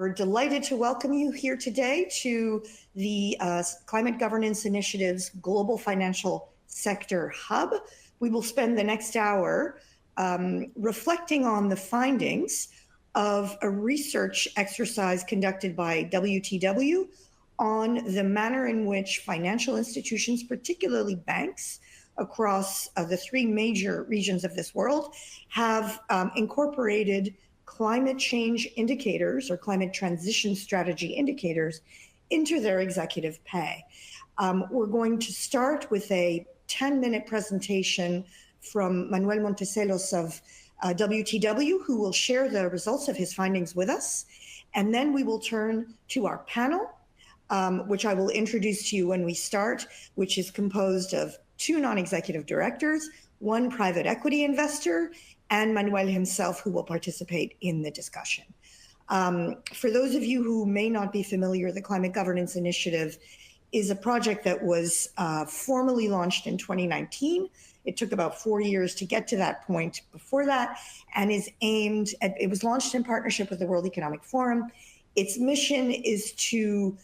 We're delighted to welcome you here today to the Climate Governance Initiative's Global Financial Sector Hub. We will spend the next hour reflecting on the findings of a research exercise conducted by WTW on the manner in which financial institutions, particularly banks, across the three major regions of this world, have incorporated climate change indicators or climate transition strategy indicators into their executive pay. We're going to start with a 10-minute presentation from Manuel Montesinos of WTW, who will share the results of his findings with us. And then we will turn to our panel, which I will introduce to you when we start, which is composed of two non-executive directors, one private equity investor, and Manuel himself, who will participate in the discussion. For those of you who may not be familiar, the Climate Governance Initiative is a project that was formally launched in 2019. It took about 4 years to get to that point before that, and is aimed at, it was launched in partnership with the World Economic Forum. Its mission is to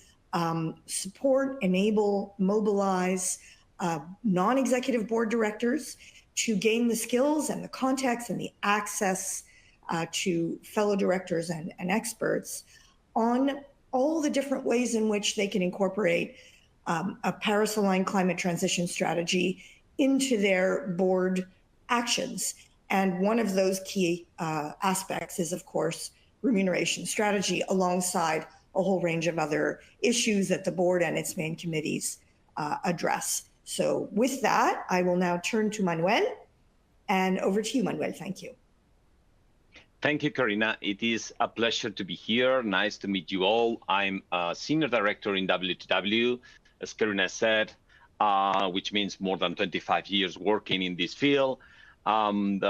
support, enable, mobilize non-executive board directors to gain the skills and the context and the access to fellow directors and experts on all the different ways in which they can incorporate a Paris-aligned climate transition strategy into their board actions. And one of those key aspects is, of course, remuneration strategy, alongside a whole range of other issues that the board and its main committees address. So with that, I will now turn to Manuel, and over to you, Manuel. Thank you. Thank you, Karina. It is a pleasure to be here. Nice to meet you all. I'm a senior director in WTW, as Karina said, which means more than 25 years working in this field. I'm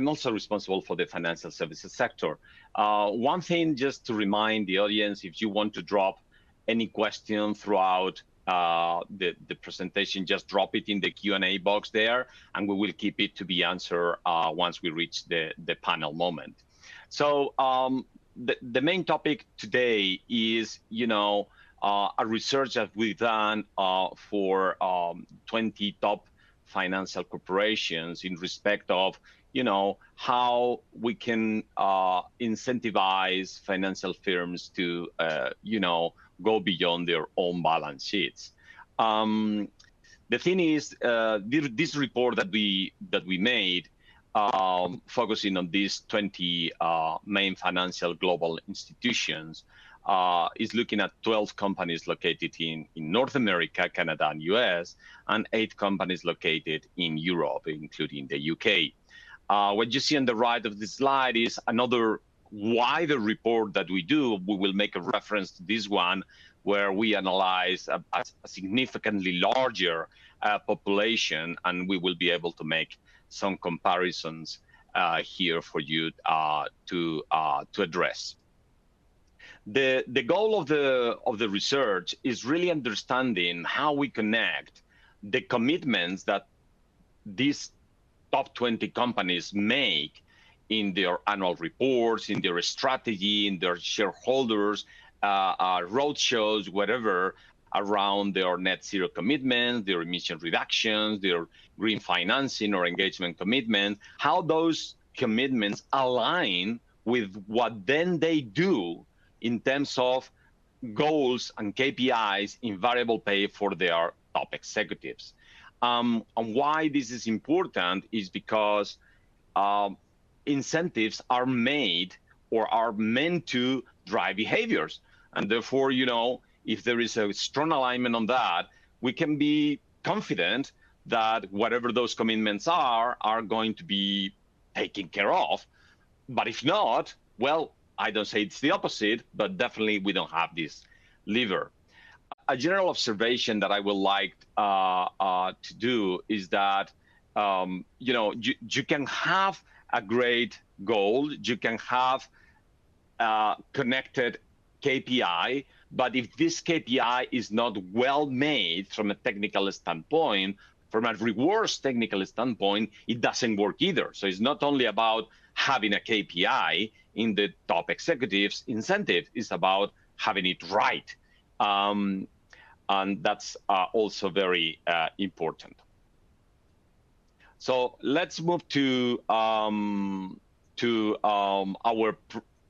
also responsible for the financial services sector. One thing just to remind the audience, if you want to drop any question throughout the presentation, just drop it in the Q&A box there, and we will keep it to be answered once we reach the panel moment. So the main topic today is, a research that we've done for 20 top financial corporations in respect of, how we can incentivize financial firms to, go beyond their own balance sheets. The thing is, this report that we made, focusing on these 20 main financial global institutions, is looking at 12 companies located in North America, Canada, and US, and 8 companies located in Europe, including the UK. What you see on the right of the slide is another wider report that we do. We will make a reference to this one, where we analyze a significantly larger population, and we will be able to make some comparisons here for you to address. The goal of the research is really understanding how we connect the commitments that these top 20 companies make in their annual reports, in their strategy, in their shareholders, roadshows, whatever, around their net zero commitments, their emission reductions, their green financing or engagement commitment, how those commitments align with what then they do in terms of goals and KPIs in variable pay for their top executives. And why this is important is because incentives are made or are meant to drive behaviors. And therefore, if there is a strong alignment on that, we can be confident that whatever those commitments are going to be taken care of. But if not, well, I don't say it's the opposite, but definitely we don't have this lever. A general observation that I would like to do is that, you can have a great goal, you can have connected KPI, but if this KPI is not well made from a technical standpoint, from a rewards technical standpoint, it doesn't work either. So it's not only about having a KPI, in the top executives' incentive is about having it right. And that's also very important. So let's move to our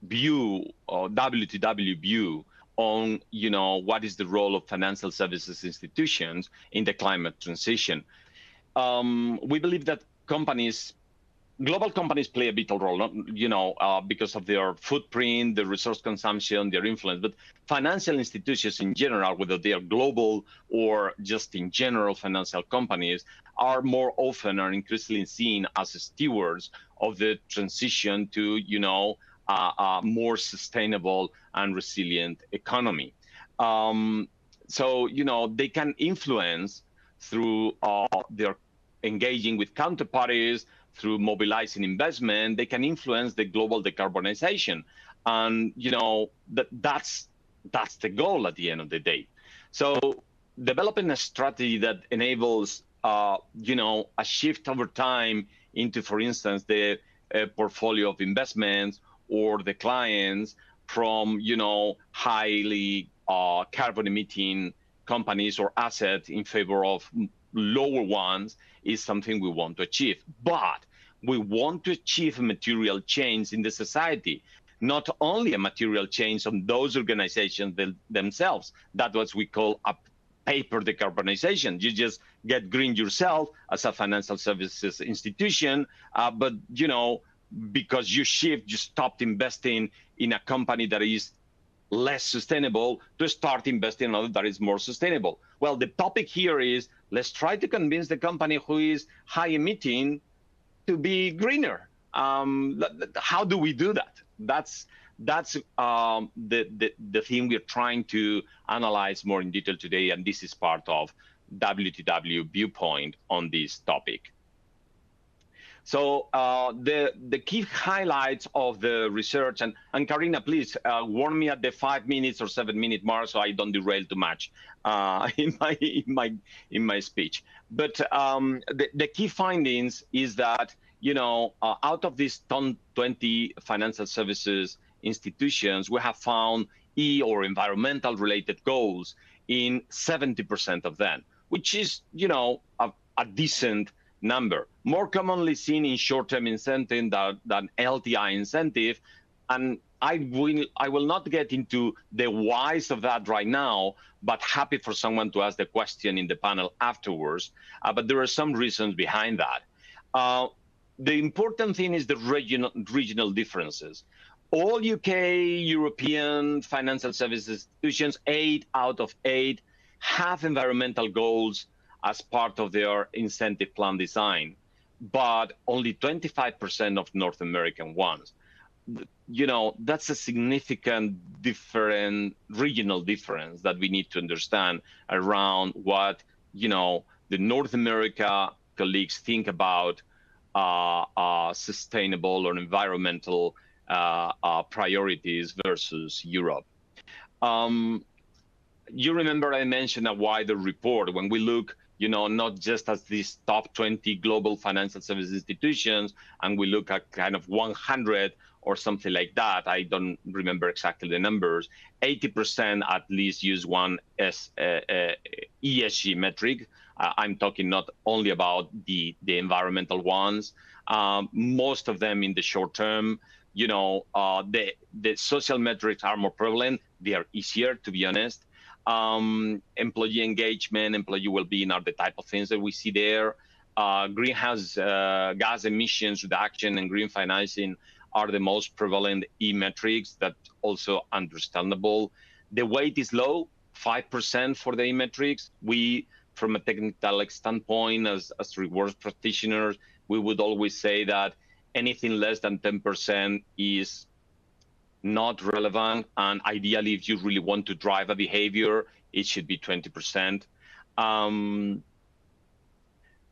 view, or WTW view, on what is the role of financial services institutions in the climate transition. We believe that global companies play a vital role, because of their footprint, their resource consumption, their influence. But financial institutions in general, whether they are global or just in general financial companies, are more often or increasingly seen as stewards of the transition to, a more sustainable and resilient economy. So, they can influence through their engaging with counterparties, through mobilizing investment. They can influence the global decarbonization, and that's the goal at the end of the day. So developing a strategy that enables a shift over time into, for instance, the portfolio of investments or the clients from highly carbon emitting companies or assets in favor of lower ones is something we want to achieve. But we want to achieve a material change in the society, not only a material change on those organizations themselves. That's what we call a paper decarbonization. You just get green yourself as a financial services institution, but because you stopped investing in a company that is less sustainable to start investing in another that is more sustainable. Well, the topic here is, let's try to convince the company who is high emitting to be greener. How do we do that? That's the thing we're trying to analyze more in detail today, and this is part of WTW viewpoint on this topic. So the key highlights of the research, and Karina, please warn me at the 5 minutes or 7 minute mark so I don't derail too much in my speech. But the key findings is that out of these 20 financial services institutions, we have found or environmental related goals in 70% of them, which is a decent number. More commonly seen in short-term incentive than LTI incentive, and I will not get into the whys of that right now, but happy for someone to ask the question in the panel afterwards. But there are some reasons behind that. The important thing is the regional differences. All UK, European financial services institutions, 8 out of 8, have environmental goals as part of their incentive plan design, but only 25% of North American ones. That's a significant regional difference that we need to understand around what the North America colleagues think about sustainable or environmental priorities versus Europe. You remember I mentioned a wider report when we look not just as these top 20 global financial service institutions, and we look at kind of 100 or something like that. I don't remember exactly the numbers. 80% at least use one as ESG metric. I'm talking not only about the environmental ones. Most of them in the short term, the social metrics are more prevalent. They are easier, to be honest. Employee engagement, employee well-being are the type of things that we see there. Greenhouse gas emissions reduction and green financing are the most prevalent E-metrics. That also understandable. The weight is low, 5% for the E-metrics. We, from a technical standpoint, as rewards practitioners, we would always say that anything less than 10% is not relevant, and ideally, if you really want to drive a behavior, it should be 20%.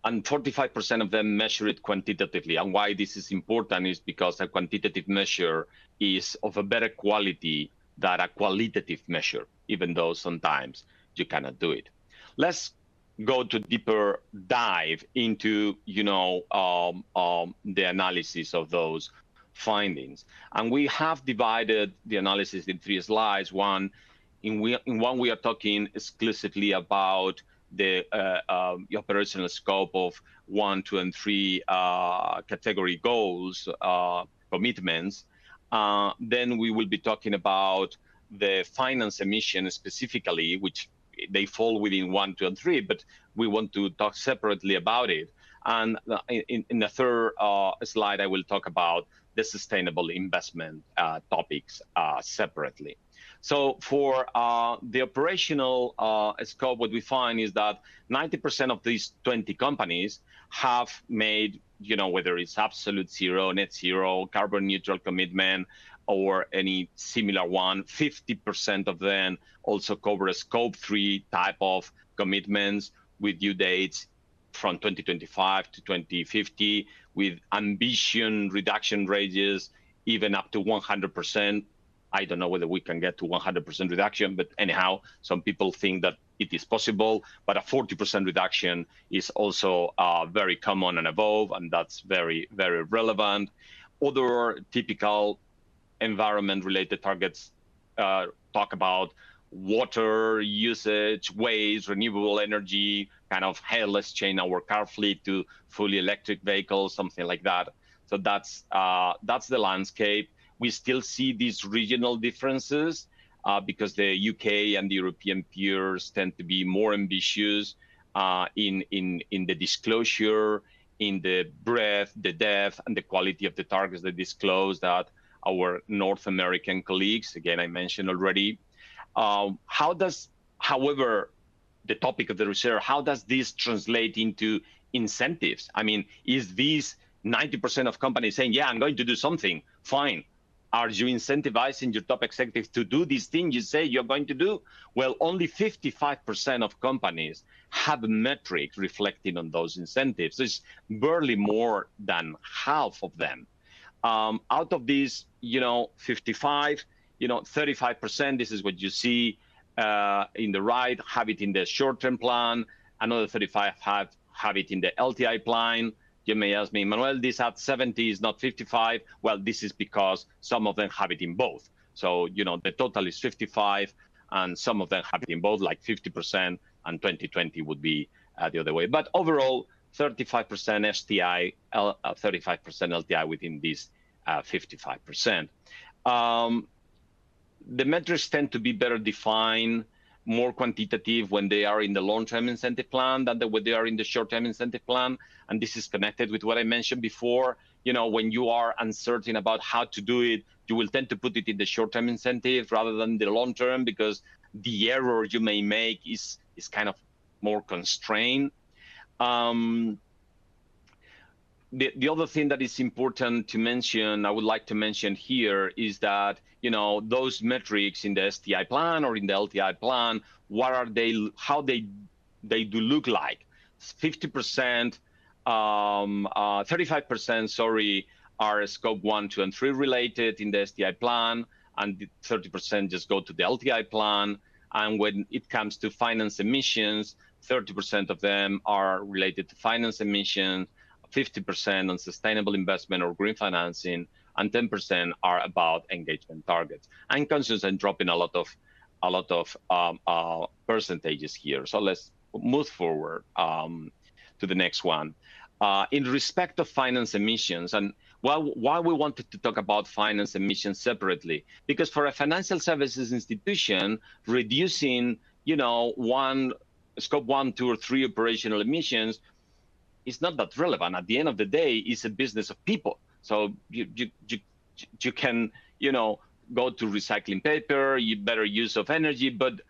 And 45% of them measure it quantitatively. And why this is important is because a quantitative measure is of a better quality than a qualitative measure, even though sometimes you cannot do it. Let's go to deeper dive into the analysis of those findings. And we have divided the analysis in 3 slides. In one, we are talking exclusively about the operational scope of 1, 2, and 3 category goals, commitments. Then we will be talking about the finance emission specifically, which they fall within 1, 2, and 3, but we want to talk separately about it. And in the third slide, I will talk about the sustainable investment topics separately. So for the operational scope, what we find is that 90% of these 20 companies have made, whether it's absolute zero, net zero, carbon neutral commitment, or any similar one. 50% of them also cover a scope 3 type of commitments with due dates from 2025 to 2050, with ambition reduction ranges even up to 100%. I don't know whether we can get to 100% reduction, but anyhow, some people think that it is possible, but a 40% reduction is also very common and above, and that's very, very relevant. Other typical environment-related targets talk about water usage, waste, renewable energy, kind of, hey, let's change our car fleet to fully electric vehicles, something like that. So that's the landscape. We still see these regional differences because the UK and the European peers tend to be more ambitious in the disclosure, in the breadth, the depth, and the quality of the targets they disclose that our North American colleagues, again, I mentioned already. However, the topic of the research, how does this translate into incentives? I mean, is these 90% of companies saying, yeah, I'm going to do something, fine. Are you incentivizing your top executives to do these things you say you're going to do? Well, only 55% of companies have metrics reflecting on those incentives. It's barely more than half of them. Out of these, 55, 35%, this is what you see in the right, have it in the short-term plan. Another 35 have it in the LTI plan. You may ask me, Manuel, this at 70 is not 55. Well, this is because some of them have it in both. So, the total is 55, and some of them have it in both, like 50%, and 2020 would be the other way. But overall, 35% STI, 35% LTI within this 55%. The metrics tend to be better defined, more quantitative when they are in the long-term incentive plan than when they are in the short-term incentive plan. And this is connected with what I mentioned before. When you are uncertain about how to do it, you will tend to put it in the short-term incentive rather than the long-term, because the error you may make is kind of more constrained. The other thing that is important to mention, I would like to mention here, is that those metrics in the STI plan or in the LTI plan, what are they? How they do look like? 50%, 35%, sorry, are scope 1, 2, and 3 related in the STI plan, and 30% just go to the LTI plan. And when it comes to finance emissions, 30% of them are related to finance emissions, 50% on sustainable investment or green financing, and 10% are about engagement targets. I'm conscious I'm dropping a lot of percentages here. So let's move forward to the next one. In respect of finance emissions, and why we wanted to talk about finance emissions separately, because for a financial services institution, reducing, scope 1, 2, or 3 operational emissions is not that relevant. At the end of the day, it's a business of people. So you can, go to recycling paper, better use of energy, but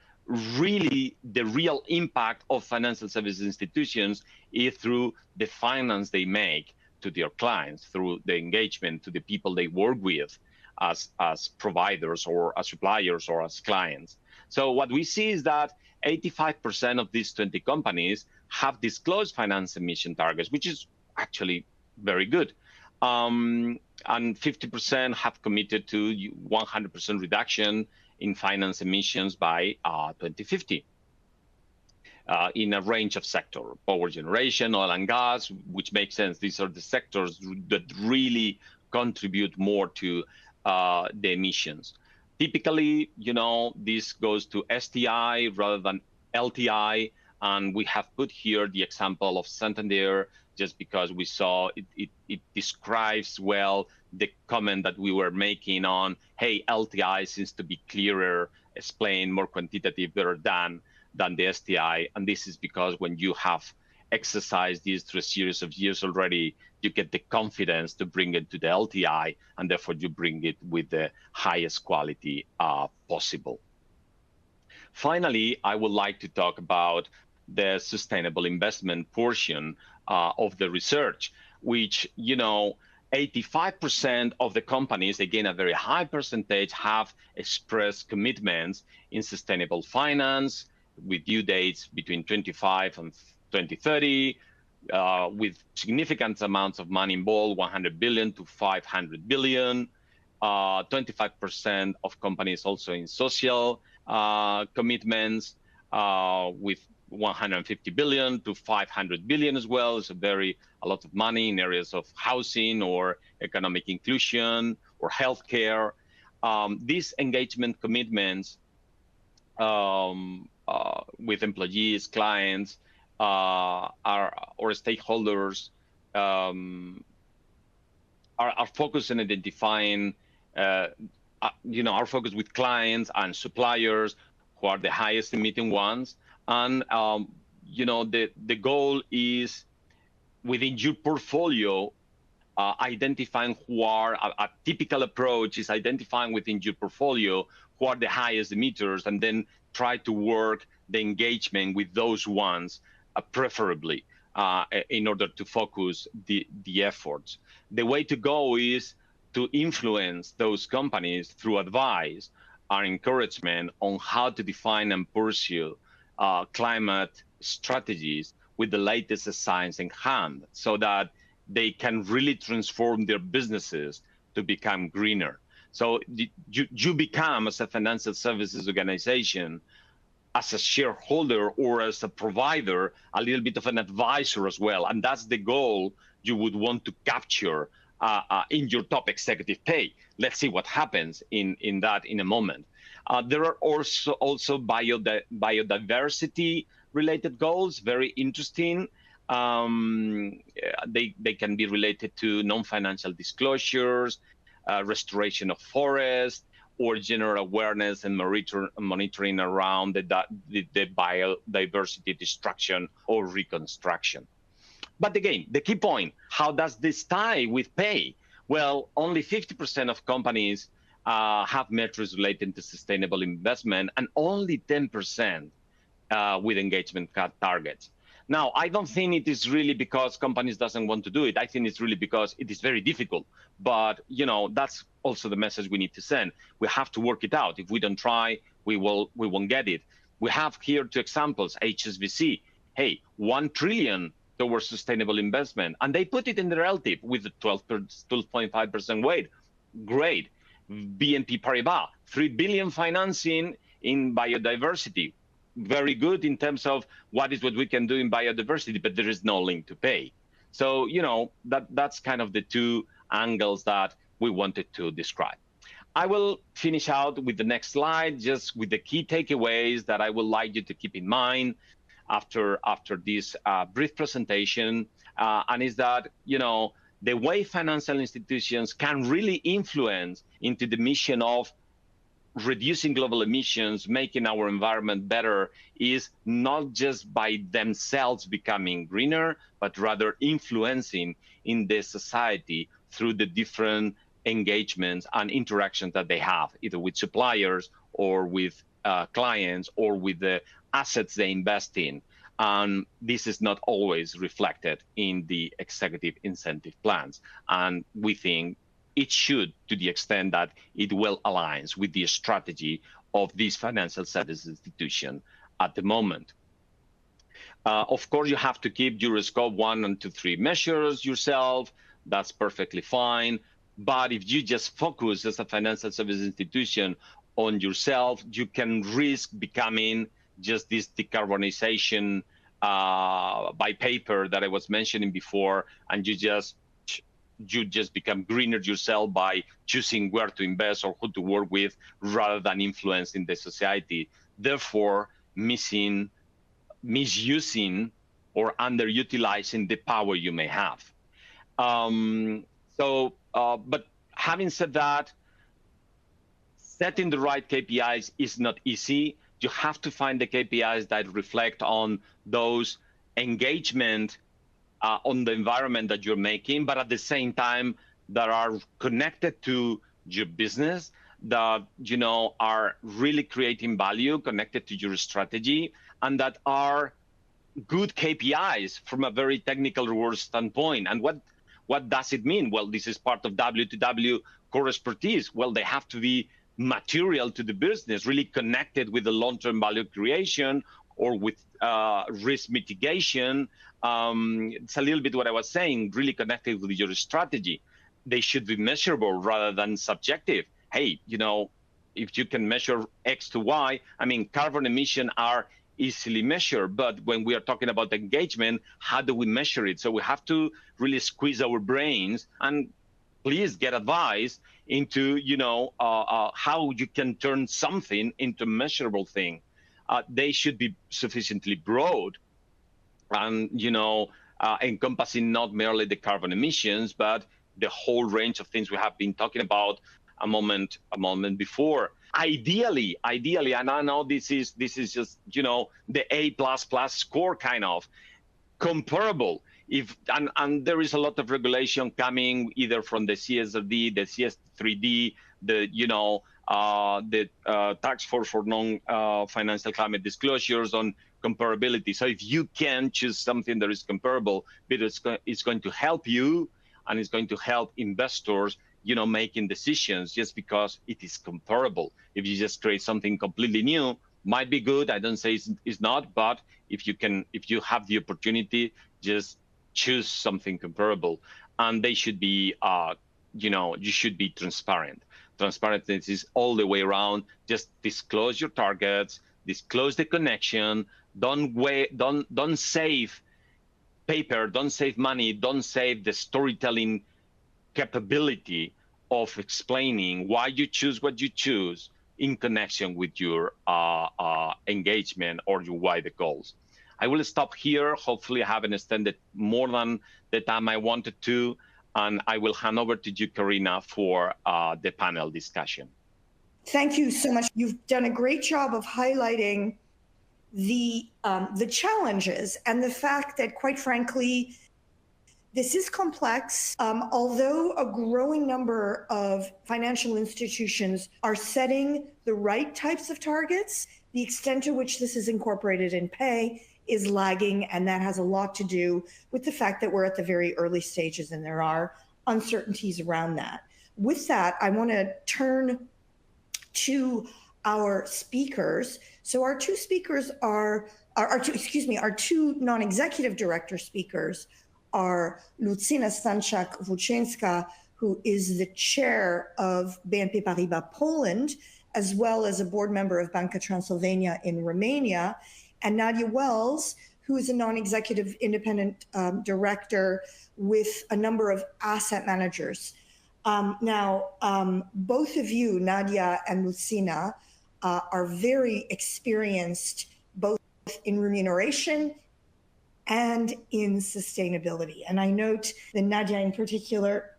really the real impact of financial services institutions is through the finance they make to their clients, through the engagement to the people they work with as providers or as suppliers or as clients. So what we see is that 85% of these 20 companies have disclosed finance emission targets, which is actually very good. And 50% have committed to 100% reduction in finance emissions by 2050 in a range of sectors: power generation, oil and gas, which makes sense. These are the sectors that really contribute more to the emissions. Typically, this goes to STI rather than LTI, and we have put here the example of Santander just because we saw it describes well the comment that we were making on, hey, LTI seems to be clearer, explain more quantitative better than the STI. And this is because when you have exercised this through a series of years already, you get the confidence to bring it to the LTI, and therefore you bring it with the highest quality possible. Finally, I would like to talk about the sustainable investment portion of the research, which, 85% of the companies, again, a very high percentage, have expressed commitments in sustainable finance with due dates between 25 and 2030, with significant amounts of money involved, 100 billion to 500 billion, 25% of companies also in social commitments, with 150 billion to 500 billion as well. It's a lot of money in areas of housing or economic inclusion or healthcare. These engagement commitments with employees, clients, or stakeholders are focused on identifying, our focus with clients and suppliers who are the highest emitting ones. And, the goal is within your portfolio, identifying who are, a typical approach is identifying within your portfolio who are the highest emitters, and then try to work the engagement with those ones preferably in order to focus the efforts. The way to go is to influence those companies through advice and encouragement on how to define and pursue climate strategies with the latest science in hand, so that they can really transform their businesses to become greener. So you become, as a financial services organization, as a shareholder or as a provider, a little bit of an advisor as well. And that's the goal you would want to capture in your top executive pay. Let's see what happens in that in a moment. There are also biodiversity related goals, very interesting. They can be related to non-financial disclosures, restoration of forests, or general awareness and monitoring around the biodiversity destruction or reconstruction. But again, the key point, how does this tie with pay? Well, only 50% of companies have metrics related to sustainable investment, and only 10% with engagement targets. Now, I don't think it is really because companies doesn't want to do it. I think it's really because it is very difficult. But that's also the message we need to send. We have to work it out. If we don't try, we won't get it. We have here two examples. HSBC, hey, 1 trillion towards sustainable investment, and they put it in their LTIP with a 12.5% weight. Great. BNP Paribas, 3 billion financing in biodiversity. Very good in terms of what we can do in biodiversity, but there is no link to pay. So, that's kind of the two angles that we wanted to describe. I will finish out with the next slide, just with the key takeaways that I would like you to keep in mind after this brief presentation, and is that, the way financial institutions can really influence into the mission of reducing global emissions, making our environment better, is not just by themselves becoming greener, but rather influencing in the society through the different engagements and interactions that they have, either with suppliers or with clients or with the assets they invest in. And this is not always reflected in the executive incentive plans. And we think it should, to the extent that it well aligns with the strategy of this financial services institution at the moment. Of course, you have to keep your scope 1 and 2, 3 measures yourself. That's perfectly fine. But if you just focus as a financial services institution on yourself, you can risk becoming just this decarbonization by paper that I was mentioning before, and you just you just become greener yourself by choosing where to invest or who to work with rather than influencing the society, therefore misusing or underutilizing the power you may have. But having said that, setting the right KPIs is not easy. You have to find the KPIs that reflect on those engagement on the environment that you're making, but at the same time that are connected to your business, that are really creating value, connected to your strategy, and that are good KPIs from a very technical reward standpoint. And what does it mean? Well, this is part of W2W core expertise. Well, they have to be material to the business, really connected with the long-term value creation or with risk mitigation. It's a little bit what I was saying, really connected with your strategy. They should be measurable rather than subjective. Hey, if you can measure X to Y, I mean, carbon emission are easily measured, but when we are talking about engagement, how do we measure it? So we have to really squeeze our brains and please get advice into, how you can turn something into a measurable thing. They should be sufficiently broad and, encompassing not merely the carbon emissions, but the whole range of things we have been talking about a moment before. Ideally, and I know this is just, the A++ score kind of comparable. And there is a lot of regulation coming either from the CSRD, the CS3D, the task force for non-financial climate disclosures on comparability. So if you can choose something that is comparable, but it's going to help you and it's going to help investors, making decisions just because it is comparable. If you just create something completely new, might be good. I don't say it's not, but if you have the opportunity, just choose something comparable. And they should be, you should be transparent. Transparency is all the way around. Just disclose your targets, disclose the connection. Don't save paper, don't save money, don't save the storytelling capability of explaining why you choose what you choose in connection with your engagement or your wider goals. I will stop here. Hopefully I haven't extended more than the time I wanted to, and I will hand over to you, Karina, for the panel discussion. Thank you so much. You've done a great job of highlighting the challenges and the fact that, quite frankly, this is complex. Although a growing number of financial institutions are setting the right types of targets, the extent to which this is incorporated in pay is lagging, and that has a lot to do with the fact that we're at the very early stages and there are uncertainties around that. With that, I want to turn to our speakers. So our two speakers our two non-executive director speakers are Lucyna Stanczak-Włóczyńska, who is the chair of BNP Paribas Poland, as well as a board member of Banca Transilvania in Romania, and Nadia Wells, who is a non-executive independent director with a number of asset managers. Both of you, Nadia and Lucyna, are very experienced both in remuneration and in sustainability. And I note that Nadia in particular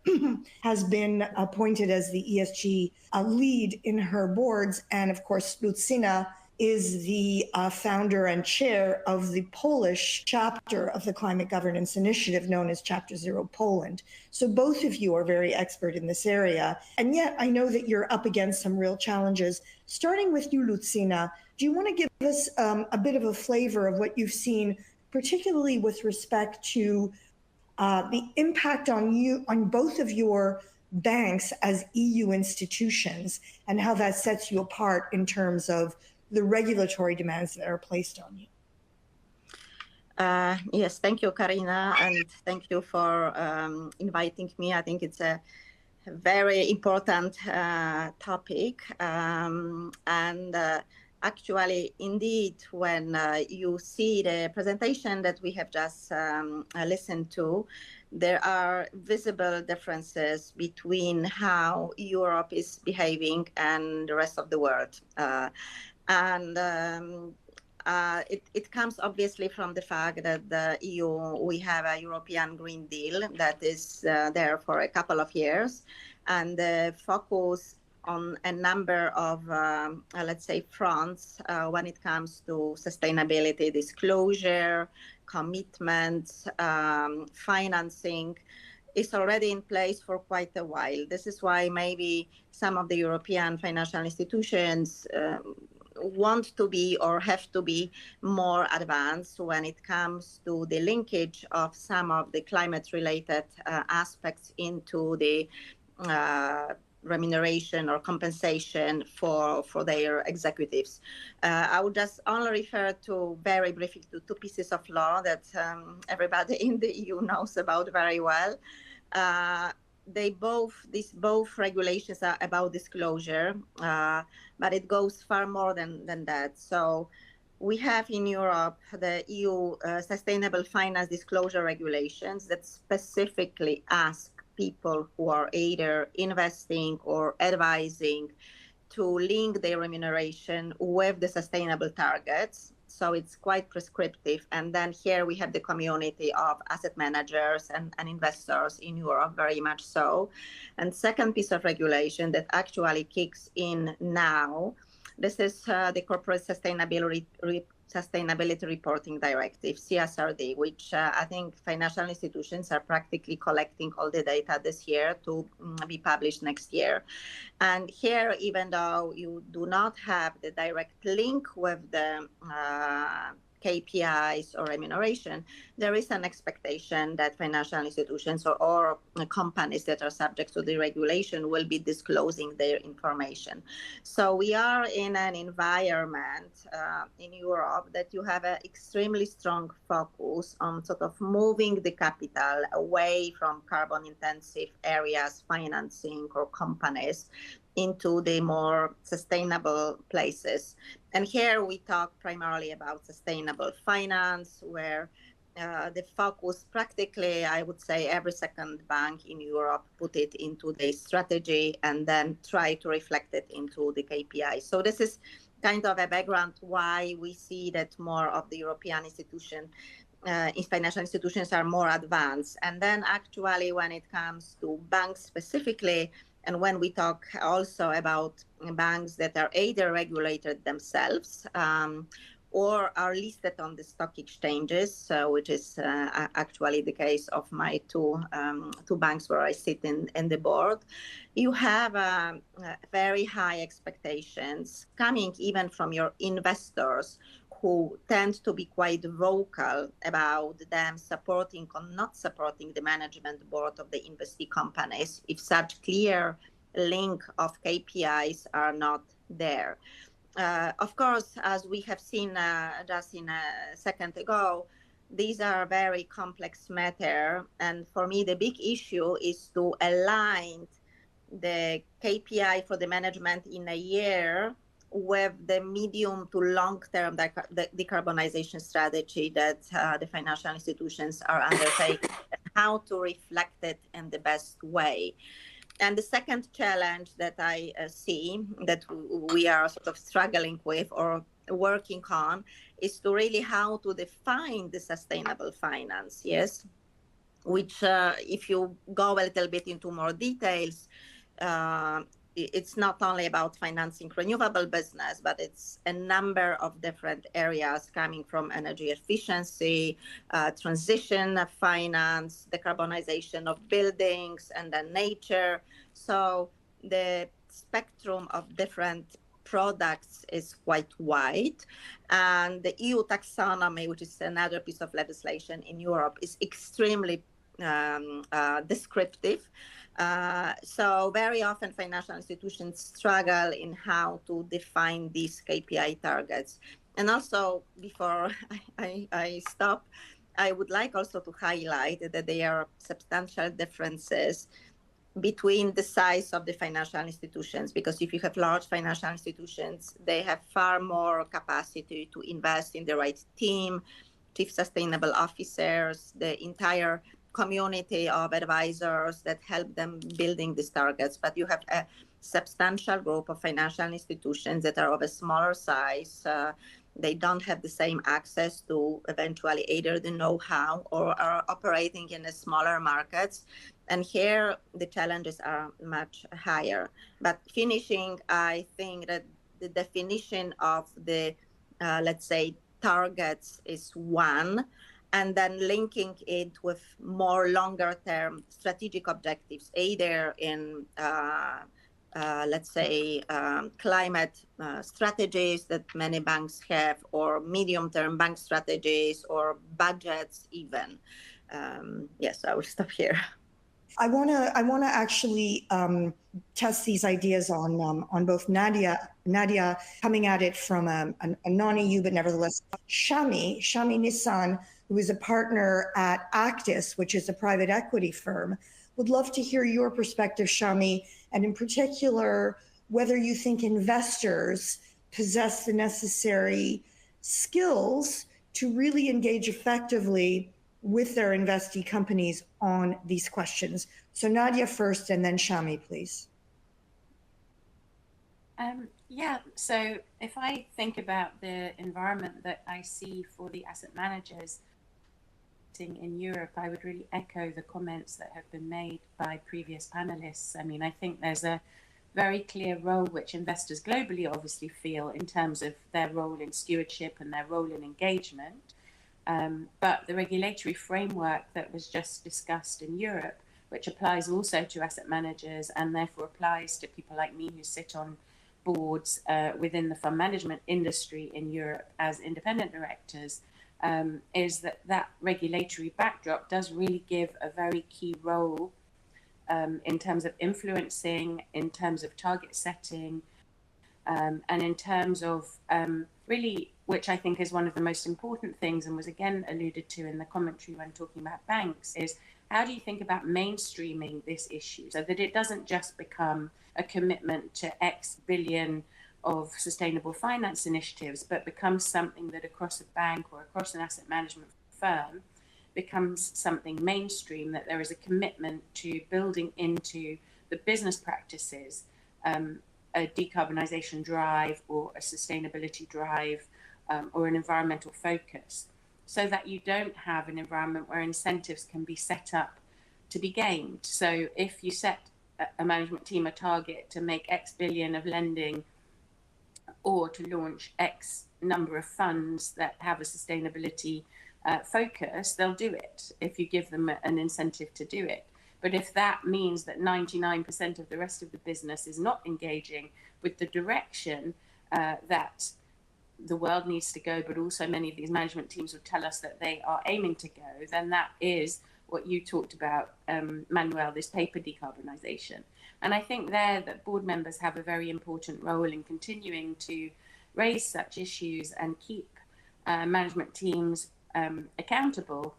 has been appointed as the ESG lead in her boards. And of course, Lucyna is the founder and chair of the Polish chapter of the Climate Governance Initiative known as Chapter Zero Poland. So both of you are very expert in this area. And yet I know that you're up against some real challenges. Starting with you, Lucyna, do you want to give us a bit of a flavor of what you've seen, particularly with respect to the impact on both of your banks as EU institutions and how that sets you apart in terms of the regulatory demands that are placed on you? Yes, thank you, Karina, and thank you for inviting me. I think it's a very important topic, and actually, indeed, when you see the presentation that we have just listened to, there are visible differences between how Europe is behaving and the rest of the world. And it comes obviously from the fact that the EU, we have a European Green Deal that is there for a couple of years, and the focus on a number of, let's say, fronts when it comes to sustainability, disclosure, commitment, financing, is already in place for quite a while. This is why maybe some of the European financial institutions want to be or have to be more advanced when it comes to the linkage of some of the climate-related aspects into the remuneration or compensation for their executives. I would just only refer to very briefly to two pieces of law that everybody in the EU knows about very well. These both regulations are about disclosure, but it goes far more than that. So we have in Europe the EU Sustainable Finance Disclosure Regulations that specifically ask people who are either investing or advising to link their remuneration with the sustainable targets. So it's quite prescriptive. And then here we have the community of asset managers and investors in Europe, very much so. And second piece of regulation that actually kicks in now, this is the Corporate Sustainability Reporting Directive, CSRD, which I think financial institutions are practically collecting all the data this year to be published next year. And here, even though you do not have the direct link with the KPIs or remuneration, there is an expectation that financial institutions or companies that are subject to the regulation will be disclosing their information. So we are in an environment in Europe that you have an extremely strong focus on sort of moving the capital away from carbon intensive areas, financing or companies, into the more sustainable places. And here we talk primarily about sustainable finance, where the focus practically, I would say every second bank in Europe put it into the strategy and then try to reflect it into the KPI. So this is kind of a background why we see that more of the European financial institutions are more advanced. And then actually when it comes to banks specifically, and when we talk also about banks that are either regulated themselves or are listed on the stock exchanges, which is actually the case of my two banks where I sit in the board, you have very high expectations coming even from your investors, who tend to be quite vocal about them supporting or not supporting the management board of the investee companies if such clear link of KPIs are not there. Of course, as we have seen just in a second ago, these are very complex matter. And for me, the big issue is to align the KPI for the management in a year with the medium to long-term decarbonization strategy that the financial institutions are undertaking, how to reflect it in the best way. And the second challenge that I see that we are sort of struggling with or working on is to really how to define the sustainable finance, yes, which if you go a little bit into more details, it's not only about financing renewable business, but it's a number of different areas coming from energy efficiency, transition of finance, decarbonization of buildings, and then nature. So the spectrum of different products is quite wide. And the EU taxonomy, which is another piece of legislation in Europe, is extremely descriptive. So very often financial institutions struggle in how to define these KPI targets. And also, before I stop, I would like also to highlight that there are substantial differences between the size of the financial institutions, because if you have large financial institutions, they have far more capacity to invest in the right team, chief sustainable officers, the entire community of advisors that help them building these targets. But you have a substantial group of financial institutions that are of a smaller size. They don't have the same access to eventually either the know-how or are operating in a smaller markets. And here the challenges are much higher. But finishing, I think that the definition of the, let's say, targets is one, and then linking it with more longer term strategic objectives, either in let's say, climate strategies that many banks have, or medium-term bank strategies, or budgets even. Yes, I will stop here. I want to actually test these ideas on both Nadia coming at it from a non-EU, but nevertheless, Shami Nissan, who is a partner at Actis, which is a private equity firm. Would love to hear your perspective, Shami, and in particular, whether you think investors possess the necessary skills to really engage effectively with their investee companies on these questions. So Nadia first, and then Shami, please. Yeah, so if I think about the environment that I see for the asset managers in Europe, I would really echo the comments that have been made by previous panelists. I mean, I think there's a very clear role which investors globally obviously feel in terms of their role in stewardship and their role in engagement. But the regulatory framework that was just discussed in Europe, which applies also to asset managers and therefore applies to people like me who sit on boards within the fund management industry in Europe as independent directors, is that regulatory backdrop does really give a very key role in terms of influencing, in terms of target setting, and in terms of really, which I think is one of the most important things and was again alluded to in the commentary when talking about banks, is how do you think about mainstreaming this issue so that it doesn't just become a commitment to X billion of sustainable finance initiatives, but becomes something that across a bank or across an asset management firm becomes something mainstream, that there is a commitment to building into the business practices a decarbonisation drive or a sustainability drive or an environmental focus, so that you don't have an environment where incentives can be set up to be gained. So if you set a management team a target to make X billion of lending or to launch X number of funds that have a sustainability focus, they'll do it if you give them an incentive to do it. But if that means that 99% of the rest of the business is not engaging with the direction that the world needs to go, but also many of these management teams will tell us that they are aiming to go, then that is what you talked about, Manuel, this paper decarbonisation. And I think there that board members have a very important role in continuing to raise such issues and keep management teams accountable,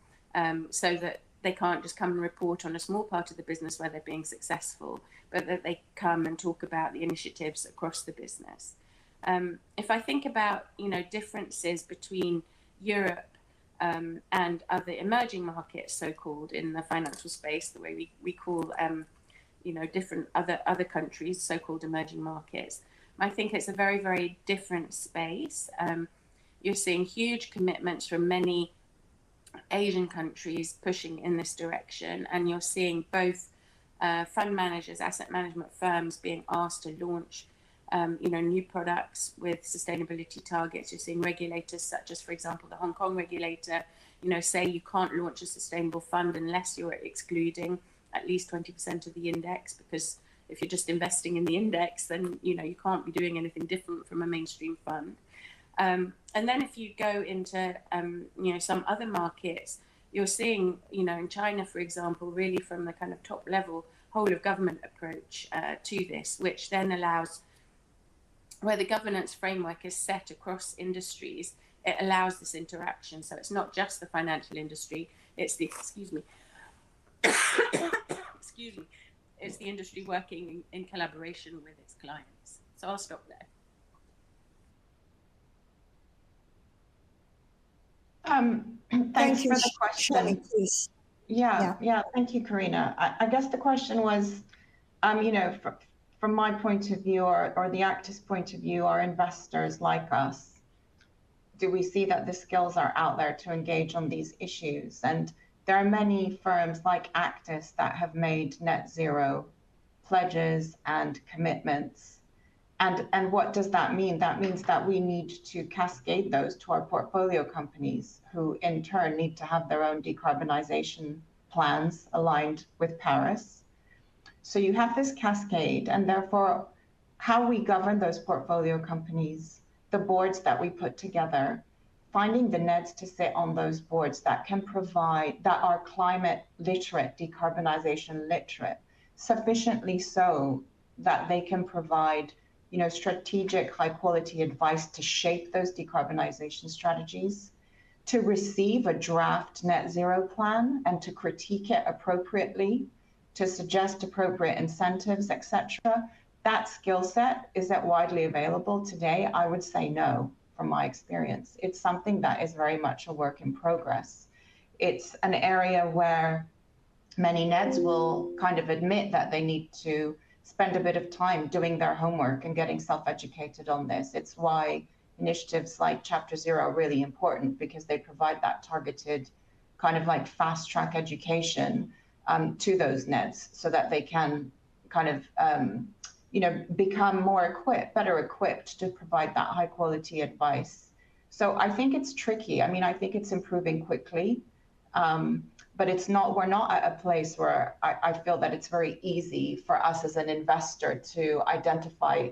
so that they can't just come and report on a small part of the business where they're being successful, but that they come and talk about the initiatives across the business. If I think about, differences between Europe and other emerging markets, so-called, in the financial space, the way we call, different other countries, so-called emerging markets, I think it's a very, very different space. You're seeing huge commitments from many Asian countries pushing in this direction, and you're seeing both fund managers, asset management firms being asked to launch new products with sustainability targets. You're seeing regulators such as, for example, the Hong Kong regulator, say you can't launch a sustainable fund unless you're excluding at least 20% of the index, because if you're just investing in the index, then you can't be doing anything different from a mainstream fund. And then if you go into some other markets, you're seeing in China, for example, really from the kind of top level whole of government approach to this, which then allows, where the governance framework is set across industries, it allows this interaction. So it's not just the financial industry, it's the is the industry working in collaboration with its clients? So I'll stop there. Thanks you, for the question. Shami, please. Yeah, thank you, Karina. I guess the question was, from my point of view or the Actis point of view, are investors like us, do we see that the skills are out there to engage on these issues? And there are many firms like Actis that have made net zero pledges and commitments. And what does that mean? That means that we need to cascade those to our portfolio companies, who in turn need to have their own decarbonization plans aligned with Paris. So you have this cascade, and therefore how we govern those portfolio companies, the boards that we put together, finding the NEDs to sit on those boards that can provide, that are climate literate, decarbonization literate, sufficiently so that they can provide strategic high quality advice to shape those decarbonization strategies, to receive a draft net zero plan and to critique it appropriately, to suggest appropriate incentives, etc. That skill set, is that widely available today? I would say no, from my experience. It's something that is very much a work in progress. It's an area where many NEDs will kind of admit that they need to spend a bit of time doing their homework and getting self-educated on this. It's why initiatives like Chapter Zero are really important, because they provide that targeted kind of like fast track education to those NEDs so that they can kind of become more equipped, better equipped to provide that high quality advice. So I think it's tricky. I mean, I think it's improving quickly, but we're not at a place where I feel that it's very easy for us as an investor to identify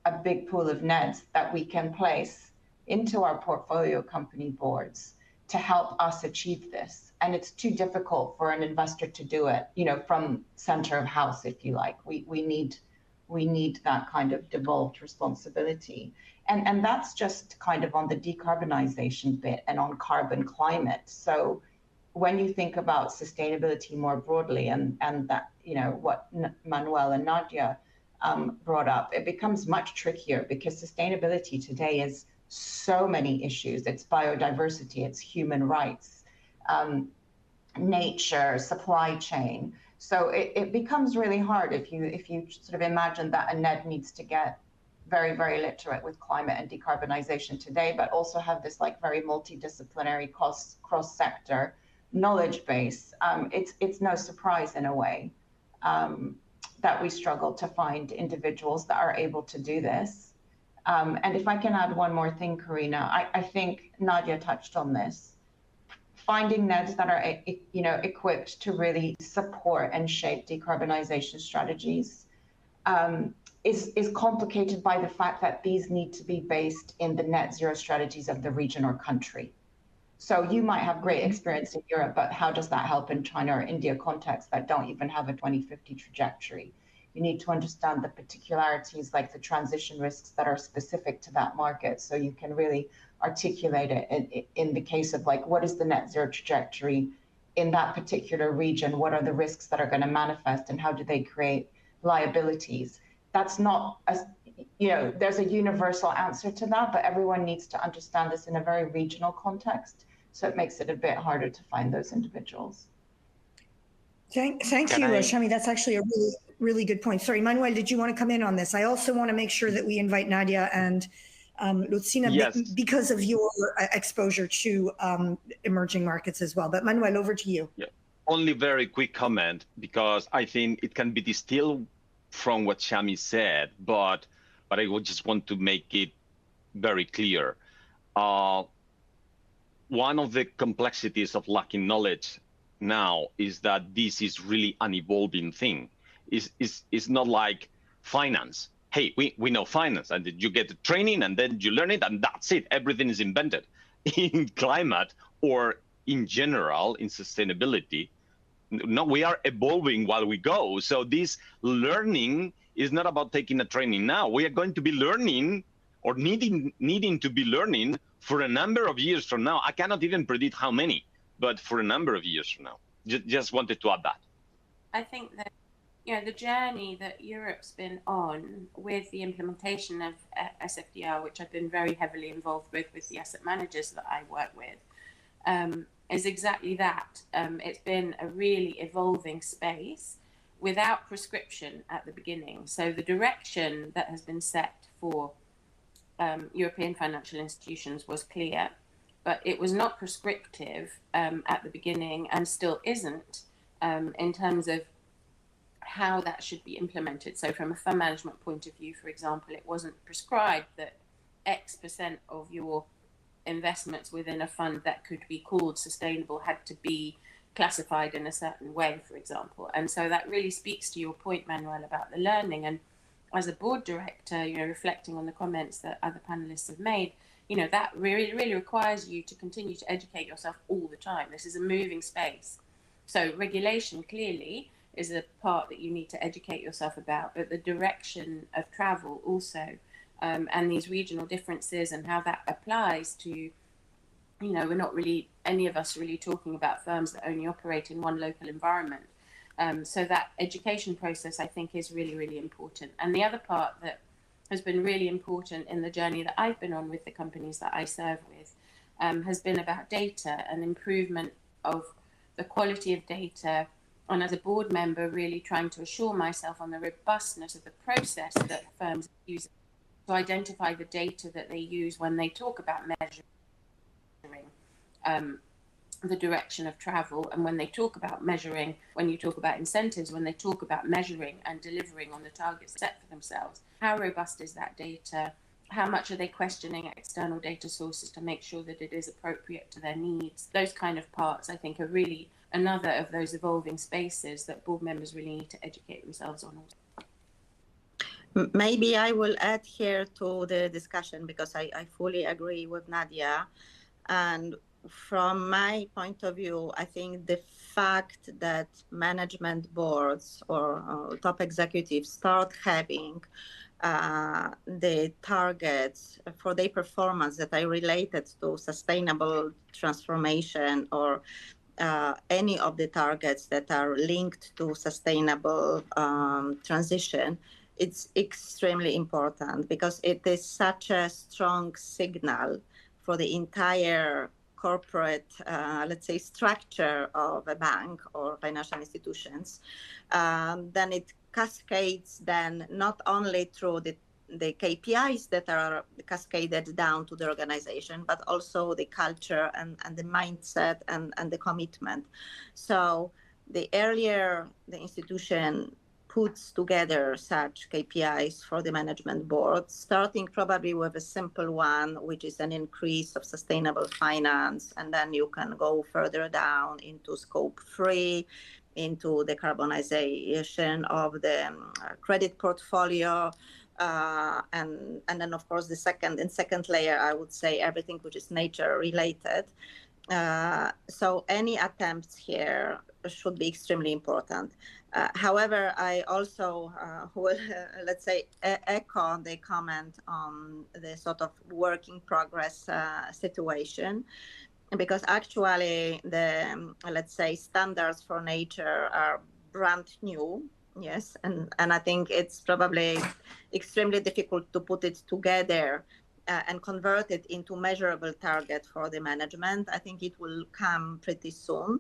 a big pool of NEDs that we can place into our portfolio company boards to help us achieve this. And it's too difficult for an investor to do it, from center of house, if you like. We need that kind of devolved responsibility. And that's just kind of on the decarbonization bit and on carbon climate. So when you think about sustainability more broadly, and that, what Manuel and Nadia brought up, it becomes much trickier, because sustainability today is so many issues. It's biodiversity, it's human rights, nature, supply chain. So it becomes really hard if you sort of imagine that a NED needs to get very, very literate with climate and decarbonization today, but also have this like very multidisciplinary cross-sector knowledge base. It's no surprise in a way that we struggle to find individuals that are able to do this. And if I can add one more thing, Karina, I think Nadia touched on this. Finding NEDs that are equipped to really support and shape decarbonization strategies is complicated by the fact that these need to be based in the net zero strategies of the region or country. So you might have great experience in Europe, but how does that help in China or India contexts that don't even have a 2050 trajectory? You need to understand the particularities, like the transition risks that are specific to that market, so you can really articulate it in the case of like, what is the net zero trajectory in that particular region? What are the risks that are going to manifest, and how do they create liabilities? That's not there's a universal answer to that, but everyone needs to understand this in a very regional context. So it makes it a bit harder to find those individuals. Thank you, Shami. That's actually a really, really good point. Sorry, Manuel, did you want to come in on this? I also want to make sure that we invite Nadia and Lucina, yes, because of your exposure to emerging markets as well. But Manuel, over to you. Yeah. Only very quick comment, because I think it can be distilled from what Shami said, but I would just want to make it very clear. One of the complexities of lacking knowledge now is that this is really an evolving thing. It's not like finance. Hey, we know finance, and you get the training and then you learn it and that's it. Everything is invented. In climate or in general, in sustainability, no, we are evolving while we go. So this learning is not about taking a training now. We are going to be learning or needing to be learning for a number of years from now. I cannot even predict how many, but for a number of years from now. Just wanted to add that. I think that the journey that Europe's been on with the implementation of SFDR, which I've been very heavily involved with the asset managers that I work with, is exactly that. It's been a really evolving space without prescription at the beginning. So the direction that has been set for European financial institutions was clear, but it was not prescriptive at the beginning, and still isn't in terms of how that should be implemented. So from a fund management point of view, for example, it wasn't prescribed that X% of your investments within a fund that could be called sustainable had to be classified in a certain way, for example. And so that really speaks to your point, Manuel, about the learning. And as a board director, reflecting on the comments that other panelists have made, that really requires you to continue to educate yourself all the time. This is a moving space. So regulation clearly is a part that you need to educate yourself about, but the direction of travel also, and these regional differences and how that applies to, we're not really, any of us really talking about firms that only operate in one local environment. So that education process, I think, is really, really important. And the other part that has been really important in the journey that I've been on with the companies that I serve with has been about data and improvement of the quality of data. And as a board member, really trying to assure myself on the robustness of the process that firms use to identify the data that they use when they talk about measuring the direction of travel, and when they talk about measuring, when you talk about incentives, when they talk about measuring and delivering on the targets set for themselves. How robust is that data? How much are they questioning external data sources to make sure that it is appropriate to their needs? Those kind of parts, I think, are really another of those evolving spaces that board members really need to educate themselves on. Maybe I will add here to the discussion, because I fully agree with Nadia. And from my point of view, I think the fact that management boards or top executives start having the targets for their performance that are related to sustainable transformation, or any of the targets that are linked to sustainable transition, it's extremely important, because it is such a strong signal for the entire corporate, let's say, structure of a bank or financial institutions. Then it cascades then not only through the KPIs that are cascaded down to the organization, but also the culture and the mindset and the commitment. So the earlier the institution puts together such KPIs for the management board, starting probably with a simple one, which is an increase of sustainable finance, and then you can go further down into scope 3, into the decarbonization of the credit portfolio, and then of course the second layer, I would say everything which is nature related. So any attempts here should be extremely important. However, I also will, let's say, echo the comment on the sort of work in progress situation, because actually the, let's say, standards for nature are brand new. Yes, and I think it's probably extremely difficult to put it together and convert it into measurable target for the management. I think it will come pretty soon.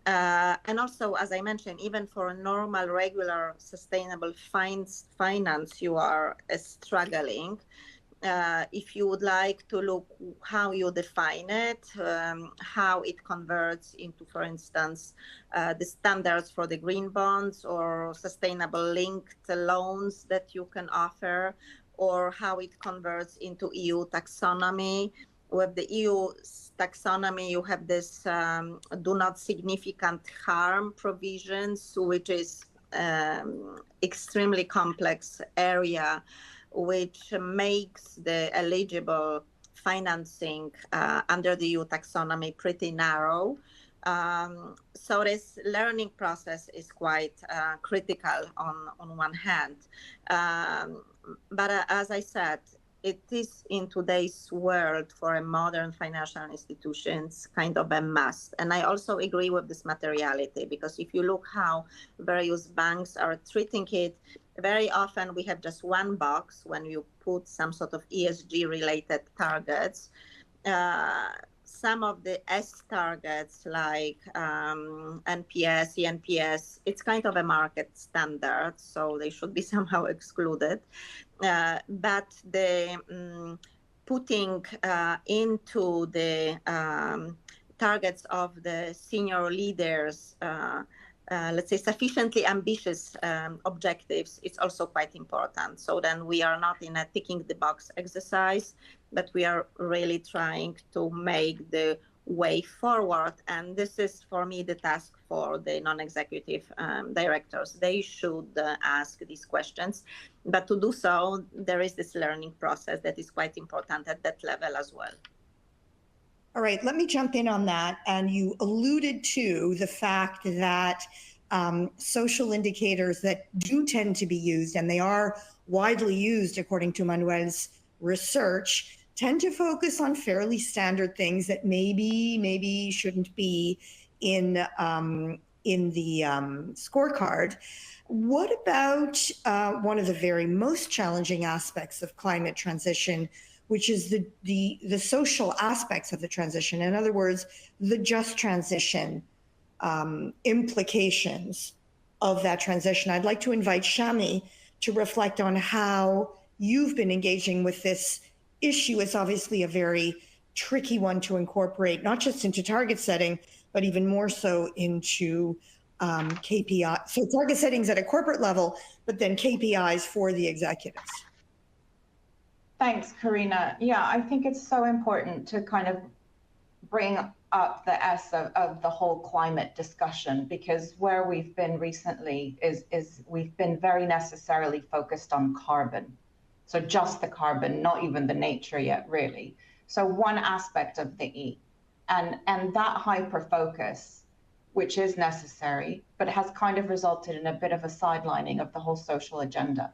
And also, as I mentioned, even for a normal, regular, sustainable finance, you are struggling. If you would like to look how you define it, how it converts into, for instance, the standards for the green bonds or sustainable linked loans that you can offer, or how it converts into EU taxonomy. With the EU taxonomy, you have this do not significant harm provisions, which is extremely complex area, which makes the eligible financing under the EU taxonomy pretty narrow. So this learning process is quite critical on one hand. But as I said, it is in today's world for a modern financial institutions kind of a must. And I also agree with this materiality, because if you look how various banks are treating it, very often we have just one box when you put some sort of ESG related targets. Some of the S targets like NPS, ENPS, it's kind of a market standard, so they should be somehow excluded. But the putting into the targets of the senior leaders, let's say sufficiently ambitious objectives, it's also quite important. So then we are not in a ticking the box exercise, but we are really trying to make the way forward. And this is, for me, the task for the non-executive directors. They should ask these questions. But to do so, there is this learning process that is quite important at that level as well. All right, let me jump in on that. And you alluded to the fact that social indicators that do tend to be used, and they are widely used according to Manuel's research, tend to focus on fairly standard things that maybe shouldn't be in the scorecard. What about one of the very most challenging aspects of climate transition, which is the social aspects of the transition? In other words, the just transition implications of that transition. I'd like to invite Shami to reflect on how you've been engaging with this issue. It's obviously a very tricky one to incorporate, not just into target setting, but even more so into KPI. So target settings at a corporate level, but then KPIs for the executives. Thanks, Karina. Yeah, I think it's so important to kind of bring up the S of the whole climate discussion, because where we've been recently is we've been very necessarily focused on carbon. So just the carbon, not even the nature yet, really. So one aspect of the E. And that hyper focus, which is necessary, but has kind of resulted in a bit of a sidelining of the whole social agenda.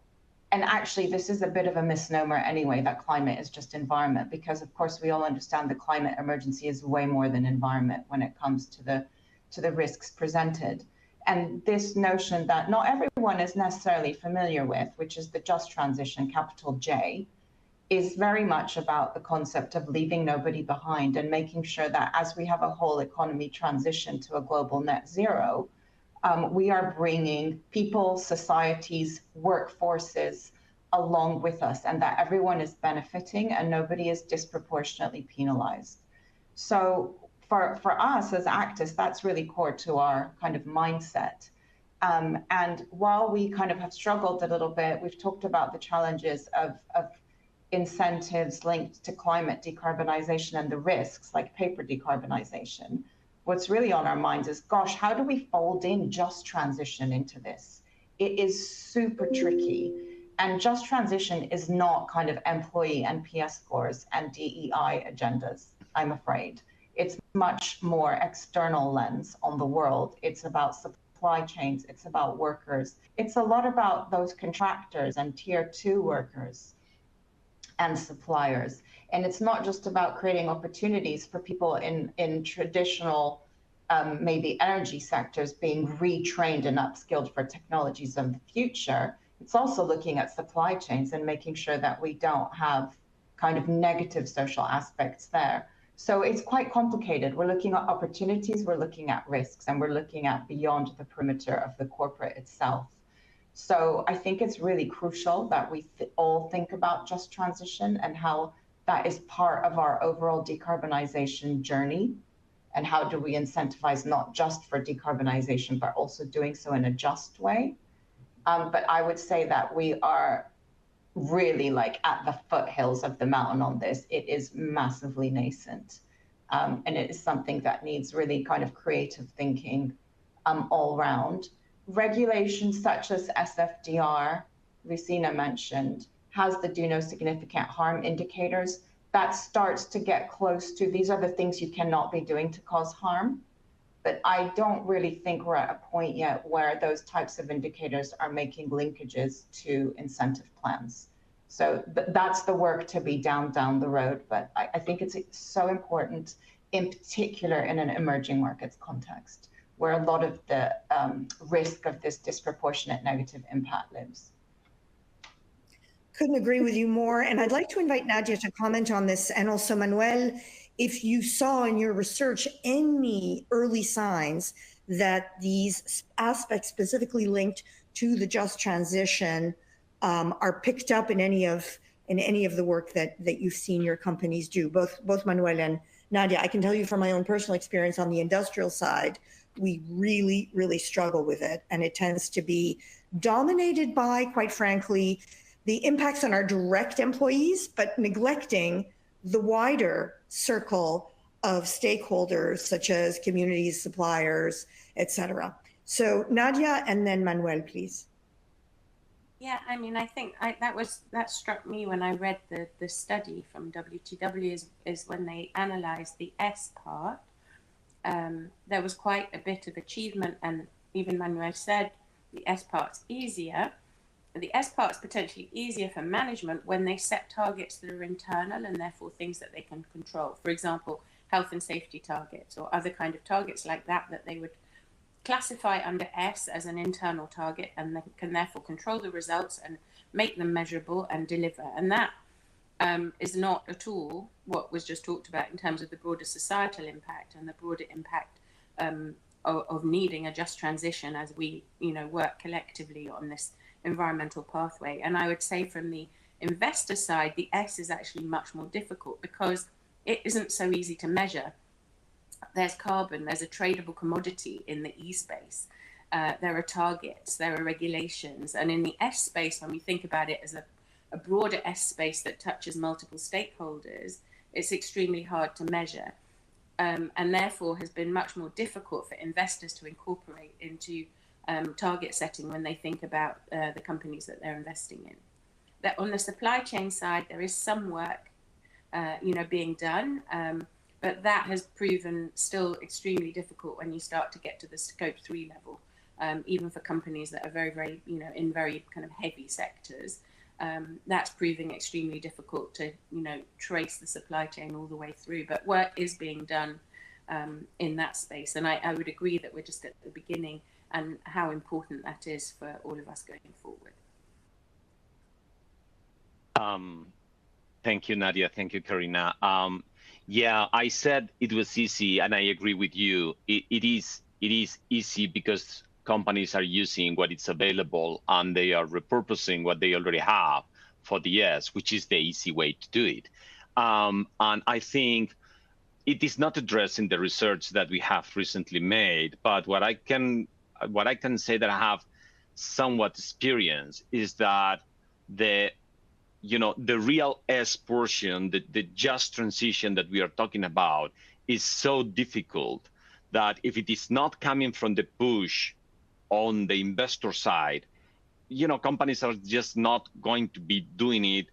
And actually, this is a bit of a misnomer anyway, that climate is just environment, because of course we all understand the climate emergency is way more than environment when it comes to the risks presented. And this notion that not everyone is necessarily familiar with, which is the just transition, capital J, is very much about the concept of leaving nobody behind and making sure that as we have a whole economy transition to a global net zero, we are bringing people, societies, workforces along with us, and that everyone is benefiting and nobody is disproportionately penalized. So for us as activists, that's really core to our kind of mindset. And while we kind of have struggled a little bit, we've talked about the challenges of incentives linked to climate decarbonization and the risks like paper decarbonization. What's really on our minds is, gosh, how do we fold in just transition into this? It is super tricky. And just transition is not kind of employee NPS scores and DEI agendas, I'm afraid. It's much more external lens on the world. It's about supply chains. It's about workers. It's a lot about those contractors and tier 2 workers and suppliers. And it's not just about creating opportunities for people in traditional, maybe energy sectors being retrained and upskilled for technologies of the future. It's also looking at supply chains and making sure that we don't have kind of negative social aspects there. So it's quite complicated. We're looking at opportunities, we're looking at risks, and we're looking at beyond the perimeter of the corporate itself. So I think it's really crucial that we all think about just transition and how that is part of our overall decarbonization journey. And how do we incentivize not just for decarbonization, but also doing so in a just way? But I would say that we are really like at the foothills of the mountain on this. It is massively nascent. And it is something that needs really kind of creative thinking all around. Regulations such as SFDR, Lucina mentioned, has the do no significant harm indicators. That starts to get close to, these are the things you cannot be doing to cause harm. But I don't really think we're at a point yet where those types of indicators are making linkages to incentive plans. So that's the work to be down the road. But I think it's so important, in particular in an emerging markets context, where a lot of the risk of this disproportionate negative impact lives. Couldn't agree with you more. And I'd like to invite Nadia to comment on this, and also Manuel, if you saw in your research any early signs that these aspects specifically linked to the just transition are picked up in any of the work that you've seen your companies do, both Manuel and Nadia. I can tell you from my own personal experience on the industrial side, we really, really struggle with it. And it tends to be dominated by, quite frankly, the impacts on our direct employees, but neglecting the wider circle of stakeholders, such as communities, suppliers, et cetera. So Nadia, and then Manuel, please. Yeah, I mean, I think that struck me when I read the study from WTW is when they analysed the S part. There was quite a bit of achievement, and even Manuel said the S part's easier. The S part's potentially easier for management when they set targets that are internal and therefore things that they can control. For example, health and safety targets or other kind of targets like that they would classify under S as an internal target, and they can therefore control the results and make them measurable and deliver. And that is not at all what was just talked about in terms of the broader societal impact and the broader impact of needing a just transition as we, work collectively on this environmental pathway. And I would say from the investor side, the S is actually much more difficult because it isn't so easy to measure. There's carbon, there's a tradable commodity in the E space. There are targets, there are regulations. And in the S space, when we think about it as a broader S space that touches multiple stakeholders, it's extremely hard to measure. And therefore has been much more difficult for investors to incorporate into target setting when they think about the companies that they're investing in. That on the supply chain side, there is some work, being done, but that has proven still extremely difficult when you start to get to the scope 3 level, even for companies that are very, very, in very kind of heavy sectors. That's proving extremely difficult to, trace the supply chain all the way through. But work is being done in that space, and I would agree that we're just at the beginning, and how important that is for all of us going forward. Thank you, Nadia. Thank you, Karina. Yeah, I said it was easy, and I agree with you. It is easy because companies are using what is available, and they are repurposing what they already have for the S, which is the easy way to do it. And I think it is not addressed in the research that we have recently made, but what I can say that I have somewhat experience is that the real S portion, the just transition that we are talking about, is so difficult that if it is not coming from the push on the investor side, companies are just not going to be doing it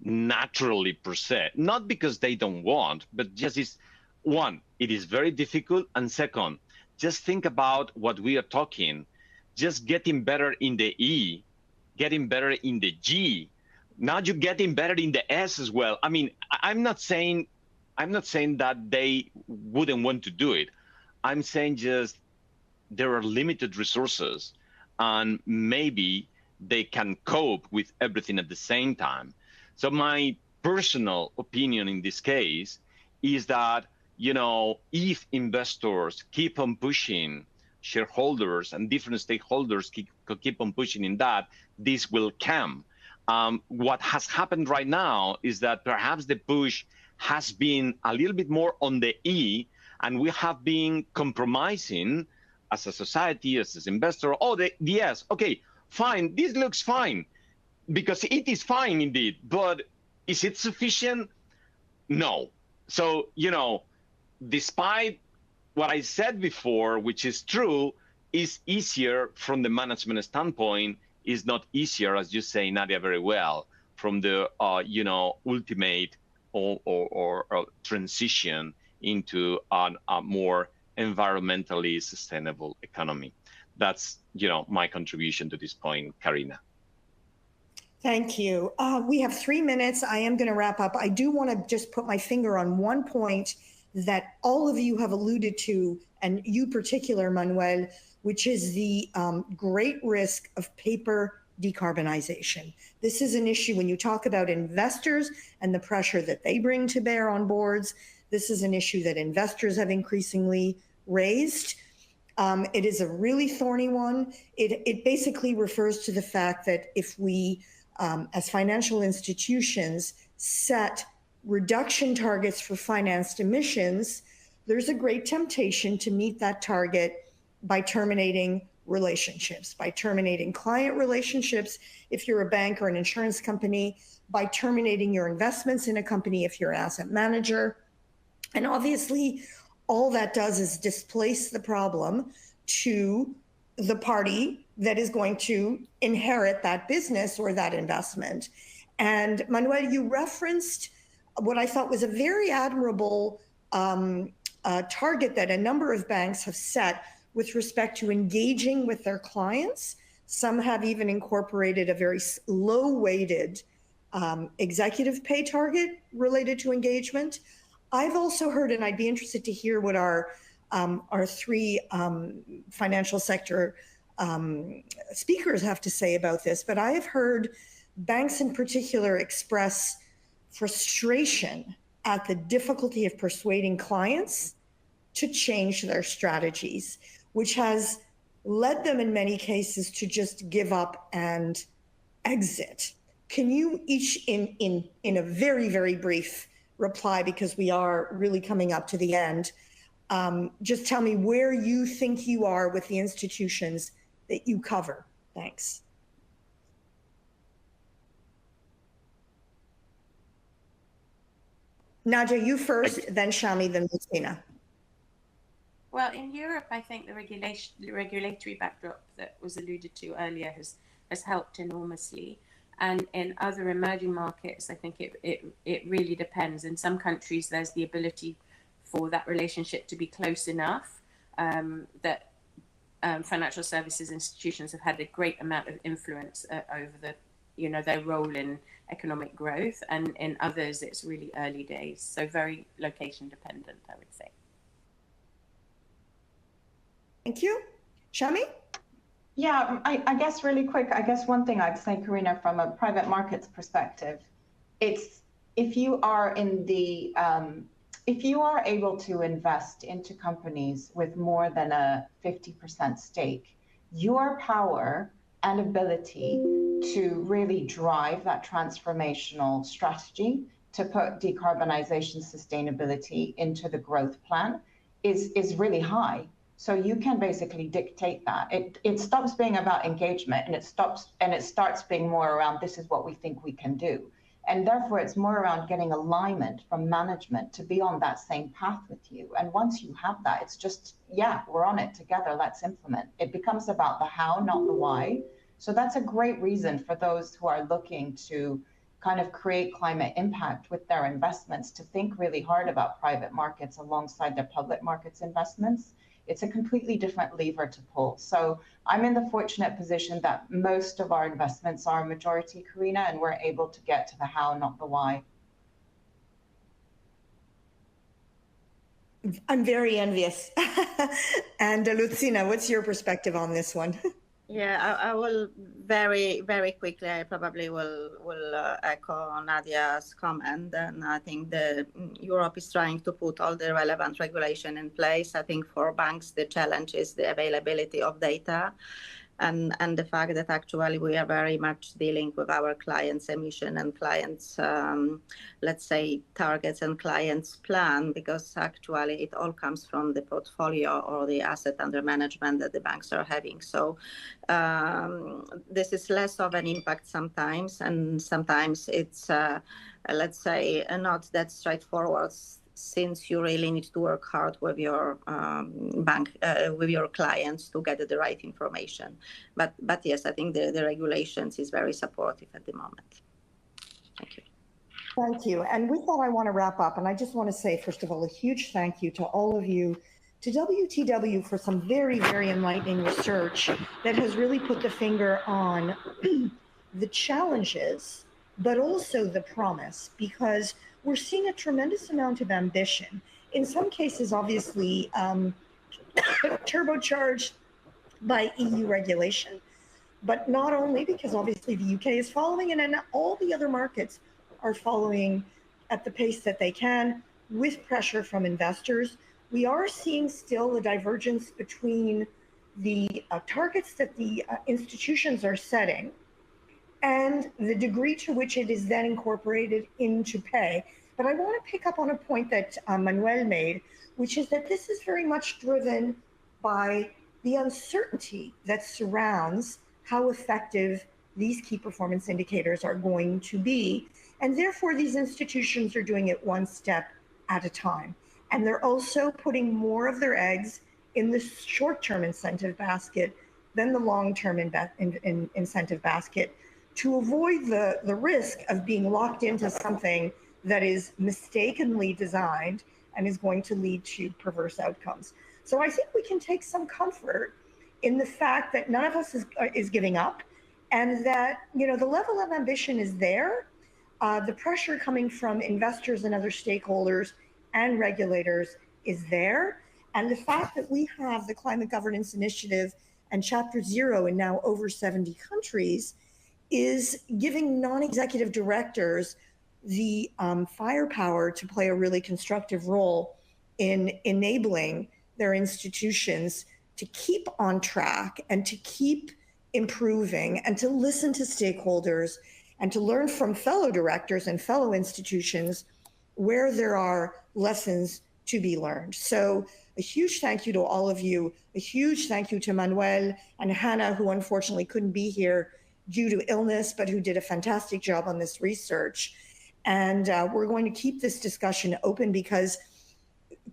naturally per se. Not because they don't want, but just it is very difficult, and second, just think about what we are talking, just getting better in the E, getting better in the G. Now you're getting better in the S as well. I mean, I'm not saying that they wouldn't want to do it. I'm saying just there are limited resources, and maybe they can cope with everything at the same time. So my personal opinion in this case is that, if investors keep on pushing, shareholders and different stakeholders keep on pushing in that, this will come. What has happened right now is that perhaps the push has been a little bit more on the E, and we have been compromising as a society, as an investor. Oh, the S, okay, fine, this looks fine, because it is fine indeed, but is it sufficient? No. So, despite what I said before, which is true, is easier from the management standpoint, is not easier, as you say, Nadia, very well, from the ultimate or transition into a more environmentally sustainable economy. That's my contribution to this point, Karina. Thank you. We have 3 minutes. I am going to wrap up. I do want to just put my finger on one point that all of you have alluded to, and you particular, Manuel, which is the great risk of paper decarbonization. This is an issue when you talk about investors and the pressure that they bring to bear on boards. This is an issue that investors have increasingly raised. It is a really thorny one. It basically refers to the fact that if we, as financial institutions, set reduction targets for financed emissions, there's a great temptation to meet that target by terminating relationships, by terminating client relationships if you're a bank or an insurance company, by terminating your investments in a company if you're an asset manager. And obviously, all that does is displace the problem to the party that is going to inherit that business or that investment. And Manuel, you referenced what I thought was a very admirable target that a number of banks have set with respect to engaging with their clients. Some have even incorporated a very low-weighted executive pay target related to engagement. I've also heard, and I'd be interested to hear what our three financial sector speakers have to say about this, but I have heard banks in particular express frustration at the difficulty of persuading clients to change their strategies, which has led them in many cases to just give up and exit. Can you each in a very, very brief reply, because we are really coming up to the end, just tell me where you think you are with the institutions that you cover? Thanks. Nadia, you first, then Shami, then Lucina. Well, in Europe, I think the regulatory backdrop that was alluded to earlier has helped enormously. And in other emerging markets, I think it really depends. In some countries, there's the ability for that relationship to be close enough that financial services institutions have had a great amount of influence over their role in economic growth. And in others, it's really early days. So very location dependent, I would say. Thank you. Shami? Yeah, I guess really quick, I guess one thing I'd say, Karina, from a private markets perspective, it's if you are able to invest into companies with more than a 50% stake, your power and ability to really drive that transformational strategy to put decarbonization sustainability into the growth plan is really high. So you can basically dictate that. It stops being about engagement and it starts being more around this is what we think we can do. And therefore it's more around getting alignment from management to be on that same path with you. And once you have that, it's just, yeah, we're on it together, let's implement. It becomes about the how, not the why. So that's a great reason for those who are looking to kind of create climate impact with their investments to think really hard about private markets alongside their public markets investments. It's a completely different lever to pull. So I'm in the fortunate position that most of our investments are majority Karina, and we're able to get to the how, not the why. I'm very envious. And Lucina, what's your perspective on this one? Yeah, I will very, very quickly. I probably will echo Nadia's comment, and I think Europe is trying to put all the relevant regulation in place. I think for banks, the challenge is the availability of data, and the fact that actually we are very much dealing with our clients' emission and clients, let's say, targets and clients' plan, because actually it all comes from the portfolio or the asset under management that the banks are having. So this is less of an impact sometimes, and sometimes it's, let's say, not that straightforward, since you really need to work hard with your bank, with your clients to get the right information. But yes, I think the regulations is very supportive at the moment. Thank you. Thank you. And with that, I want to wrap up. And I just want to say, first of all, a huge thank you to all of you, to WTW for some very, very enlightening research that has really put the finger on the challenges, but also the promise, because we're seeing a tremendous amount of ambition. In some cases, obviously, turbocharged by EU regulation, but not only, because obviously the UK is following, and then all the other markets are following at the pace that they can with pressure from investors. We are seeing still a divergence between the targets that the institutions are setting and the degree to which it is then incorporated into pay. But I want to pick up on a point that Manuel made, which is that this is very much driven by the uncertainty that surrounds how effective these key performance indicators are going to be. And therefore, these institutions are doing it one step at a time. And they're also putting more of their eggs in the short-term incentive basket than the long-term incentive basket, to avoid the risk of being locked into something that is mistakenly designed and is going to lead to perverse outcomes. So I think we can take some comfort in the fact that none of us is giving up, and that, you know, the level of ambition is there. The pressure coming from investors and other stakeholders and regulators is there. And the fact that we have the Climate Governance Initiative and Chapter Zero in now over 70 countries is giving non-executive directors the firepower to play a really constructive role in enabling their institutions to keep on track and to keep improving and to listen to stakeholders and to learn from fellow directors and fellow institutions where there are lessons to be learned. So a huge thank you to all of you. A huge thank you to Manuel and Hannah, who unfortunately couldn't be here due to illness, but who did a fantastic job on this research. And we're going to keep this discussion open, because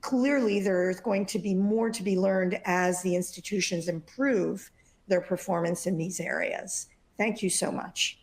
clearly there's going to be more to be learned as the institutions improve their performance in these areas. Thank you so much.